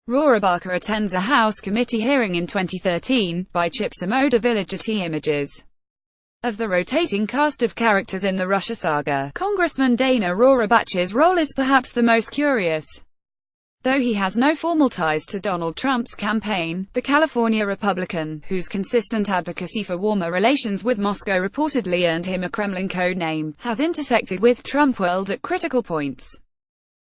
Rohrabacher attends a House committee hearing in 2013, by Chip SomodevillaGetty Images, of the rotating cast of characters in the Russia saga. Congressman Dana Rohrabacher's role is perhaps the most curious. Though he has no formal ties to Donald Trump's campaign, the California Republican, whose consistent advocacy for warmer relations with Moscow reportedly earned him a Kremlin code name, has intersected with Trumpworld at critical points.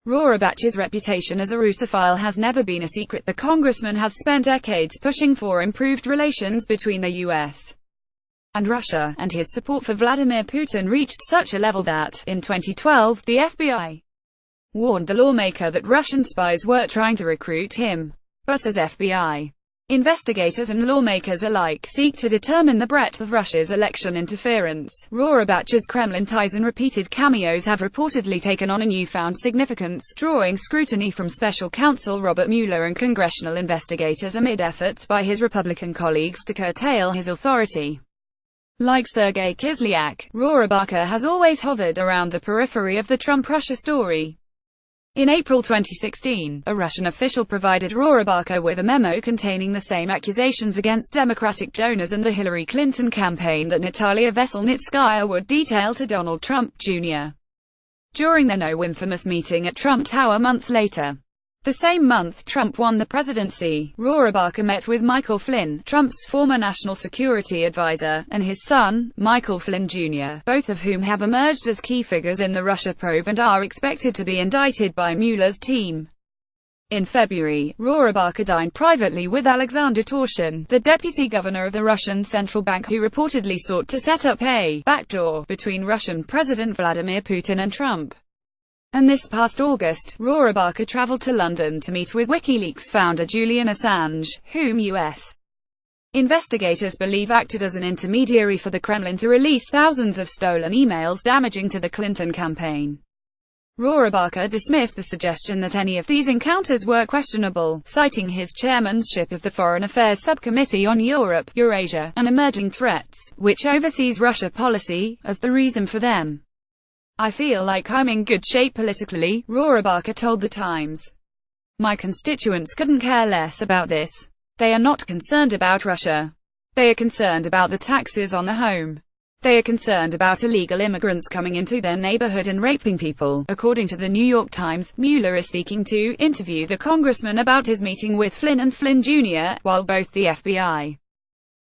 Rohrabacher's reputation as a Russophile has never been a secret. The congressman has spent decades pushing for improved relations between the U.S. and Russia, and his support for Vladimir Putin reached such a level that, in 2012, the FBI warned the lawmaker that Russian spies were trying to recruit him. But as FBI investigators and lawmakers alike seek to determine the breadth of Russia's election interference, Rohrabacher's Kremlin ties and repeated cameos have reportedly taken on a newfound significance, drawing scrutiny from special counsel Robert Mueller and congressional investigators amid efforts by his Republican colleagues to curtail his authority. Like Sergei Kislyak, Rohrabacher has always hovered around the periphery of the Trump-Russia story. In April 2016, a Russian official provided Rohrabacher with a memo containing the same accusations against Democratic donors and the Hillary Clinton campaign that Natalia Veselnitskaya would detail to Donald Trump, Jr. during their now-infamous meeting at Trump Tower months later. The same month Trump won the presidency, Rohrabacher met with Michael Flynn, Trump's former national security advisor, and his son, Michael Flynn Jr., both of whom have emerged as key figures in the Russia probe and are expected to be indicted by Mueller's team. In February, Rohrabacher dined privately with Alexander Torshin, the deputy governor of the Russian central bank, who reportedly sought to set up a backdoor between Russian President Vladimir Putin and Trump. And this past August, Rohrabacher traveled to London to meet with WikiLeaks founder Julian Assange, whom U.S. investigators believe acted as an intermediary for the Kremlin to release thousands of stolen emails damaging to the Clinton campaign. Rohrabacher dismissed the suggestion that any of these encounters were questionable, citing his chairmanship of the Foreign Affairs Subcommittee on Europe, Eurasia, and Emerging Threats, which oversees Russia policy, as the reason for them. "I feel like I'm in good shape politically," Rohrabacher told The Times. "My constituents couldn't care less about this. They are not concerned about Russia. They are concerned about the taxes on the home. They are concerned about illegal immigrants coming into their neighborhood and raping people." According to the New York Times, Mueller is seeking to interview the congressman about his meeting with Flynn and Flynn Jr., while both the FBI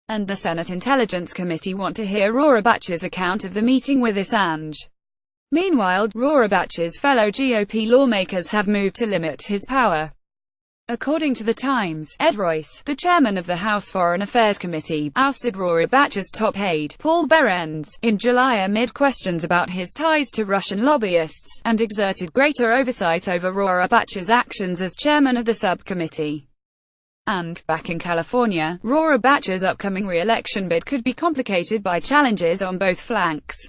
and the Senate Intelligence Committee want to hear Rohrabacher's account of the meeting with Assange. Meanwhile, Rohrabacher's fellow GOP lawmakers have moved to limit his power. According to The Times, Ed Royce, the chairman of the House Foreign Affairs Committee, ousted Rohrabacher's top aide, Paul Berens, in July amid questions about his ties to Russian lobbyists, and exerted greater oversight over Rohrabacher's actions as chairman of the subcommittee. And, back in California, Rohrabacher's upcoming re-election bid could be complicated by challenges on both flanks.